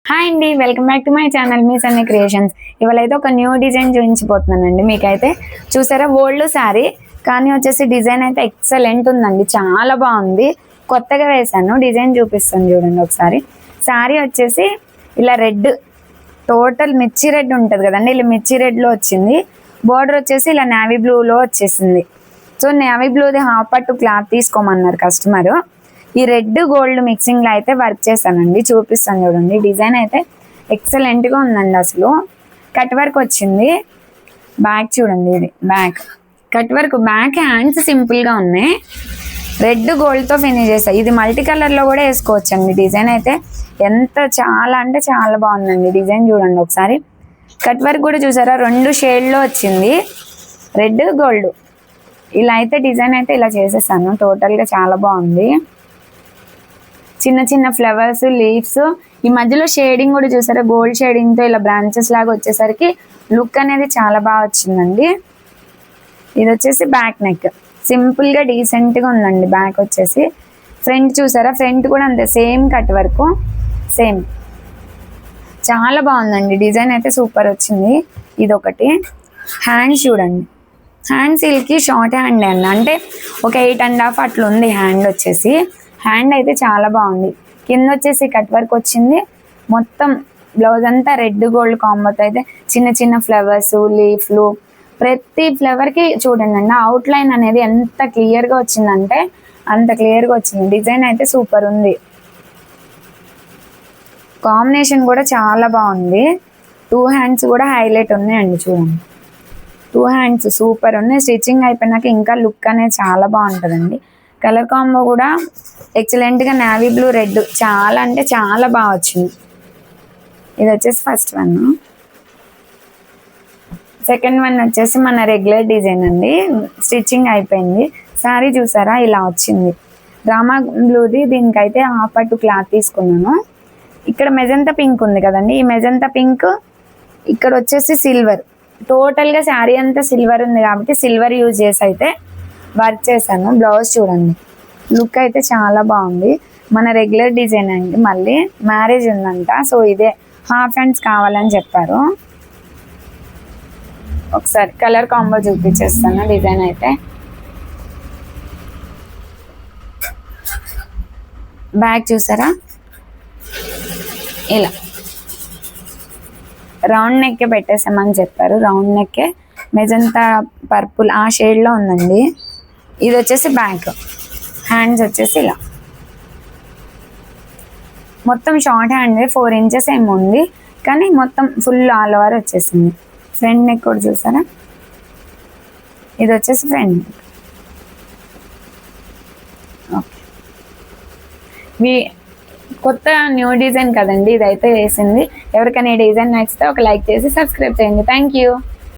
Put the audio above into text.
Hi అండి, welcome back to my channel మీ Sunny Creations. ఇవాళైతే ఒక న్యూ డిజైన్ చూపించిపోతున్నానండి. మీకైతే చూసారా, ఓల్డ్ శారీ కానీ వచ్చేసి డిజైన్ అయితే ఎక్సలెంట్ ఉందండి, చాలా బాగుంది. కొత్తగా వేసాను, డిజైన్ చూపిస్తాను చూడండి ఒకసారి. శారీ వచ్చేసి ఇలా రెడ్, టోటల్ మిర్చి రెడ్ ఉంటుంది కదండి, ఇలా మిర్చి రెడ్లో వచ్చింది. బార్డర్ వచ్చేసి ఇలా నేవీ బ్లూలో వచ్చేసింది. సో నేవీ బ్లూది హాఫ్ పట్టు క్లాత్ తీసుకోమన్నారు కస్టమర్. ఈ రెడ్ గోల్డ్ మిక్సింగ్ లో అయితే వర్క్ చేశానండి, చూపిస్తాను చూడండి. డిజైన్ అయితే ఎక్సలెంట్ గా ఉందండి. అసలు కట్ వర్క్ వచ్చింది. బ్యాక్ చూడండి, ఇది back cut work. Back hands simple గా ఉన్నాయి, రెడ్ గోల్డ్ తో ఫినిష్ చేస్తాయి. ఇది మల్టీ కలర్ లో కూడా వేసుకోవచ్చండి. డిజైన్ అయితే ఎంత చాలా అంటే చాలా బాగుందండి. డిజైన్ చూడండి ఒకసారి. కట్ వర్క్ కూడా చూసారా, 2 షేడ్ లో వచ్చింది, రెడ్ గోల్డ్. ఇలా అయితే డిజైన్ అయితే ఇలా చేసేసాను. టోటల్ గా చాలా బాగుంది. చిన్న చిన్న ఫ్లవర్స్, లీవ్స్, ఈ మధ్యలో షేడింగ్ కూడా చూసారా, గోల్డ్ షేడింగ్ తో ఇలా బ్రాంచెస్ లాగా వచ్చేసరికి లుక్ అనేది చాలా బాగా వచ్చిందండి. ఇది వచ్చేసి బ్యాక్ నెక్, సింపుల్ గా డీసెంట్ గా ఉందండి. బ్యాక్ వచ్చేసి ఫ్రంట్ చూసారా, ఫ్రంట్ కూడా అంతే, సేమ్ కట్ వర్క్, సేమ్ చాలా బాగుందండి. డిజైన్ అయితే సూపర్ వచ్చింది. ఇది ఒకటి. హ్యాండ్స్ చూడండి, హ్యాండ్ సిల్కి షార్ట్ హ్యాండ్ అండి, అంటే ఒక 8.5 అట్లా ఉంది హ్యాండ్ వచ్చేసి. హ్యాండ్ అయితే చాలా బాగుంది. కింద వచ్చేసి కట్ వర్క్ వచ్చింది. మొత్తం బ్లౌజ్ అంతా రెడ్ గోల్డ్ కాంబోతో అయితే చిన్న చిన్న ఫ్లవర్స్, లీఫ్లు, ప్రతి ఫ్లవర్కి చూడండి అండి, అవుట్ లైన్ అనేది ఎంత క్లియర్గా వచ్చిందంటే అంత క్లియర్గా వచ్చింది. డిజైన్ అయితే సూపర్ ఉంది. కాంబినేషన్ కూడా చాలా బాగుంది. 2 హ్యాండ్స్ కూడా హైలైట్ ఉన్నాయండి, చూడండి. 2 హ్యాండ్స్ సూపర్ ఉన్నాయి. స్టిచ్చింగ్ అయిపోయినాక ఇంకా లుక్ అనేది చాలా బాగుంటుందండి. కలర్ కాంబో కూడా ఎక్సలెంట్గా నేవీ బ్లూ రెడ్, చాలా అంటే చాలా బాగా వచ్చింది. ఇది వచ్చేసి ఫస్ట్ వన్. సెకండ్ వన్ వచ్చేసి మన రెగ్యులర్ డిజైన్ అండి, స్టిచ్చింగ్ అయిపోయింది. శారీ చూసారా, ఇలా వచ్చింది. రామా బ్లూది. దీనికైతే హాఫ్ పట్టు క్లాత్ తీసుకున్నాను. ఇక్కడ మెజంతా పింక్ ఉంది కదండి, ఈ మెజంతా పింక్ ఇక్కడ వచ్చేసి సిల్వర్. టోటల్గా శారీ అంతా సిల్వర్ ఉంది కాబట్టి సిల్వర్ యూజ్ చేసి అయితే వర్క్ చేశాను. బ్లౌజ్ చూడండి, లుక్ అయితే చాలా బాగుంది. మన రెగ్యులర్ డిజైన్ అండి. మళ్ళీ మ్యారేజ్ ఉందంట, సో ఇదే హాఫ్ హ్యాండ్స్ కావాలని చెప్పారు. ఒకసారి కలర్ కాంబో చూపించేస్తాను. డిజైన్ అయితే బ్యాక్ చూసారా, ఇలా రౌండ్ నెక్కే పెట్టేసామని చెప్పారు. రౌండ్ నెక్కే మెజంతా పర్పుల్ ఆ షేడ్లో ఉందండి. ఇది వచ్చేసి బ్యాక్. హ్యాండ్స్ వచ్చేసి ఇలా మొత్తం షార్ట్ హ్యాండ్, 4 ఇంచెస్ ఏమో ఉంది కానీ మొత్తం ఫుల్ ఆల్ ఓవర్ వచ్చేసింది. ఫ్రంట్ నెక్ కూడా చూసారా, ఇది వచ్చేసి ఫ్రంట్ నెక్. ఓకే, కొత్త న్యూ డిజైన్ కదండి ఇదైతే వేసింది. ఎవరికైనా ఈ డిజైన్ నచ్చితే ఒక లైక్ చేసి సబ్స్క్రైబ్ చేయండి. Thank you.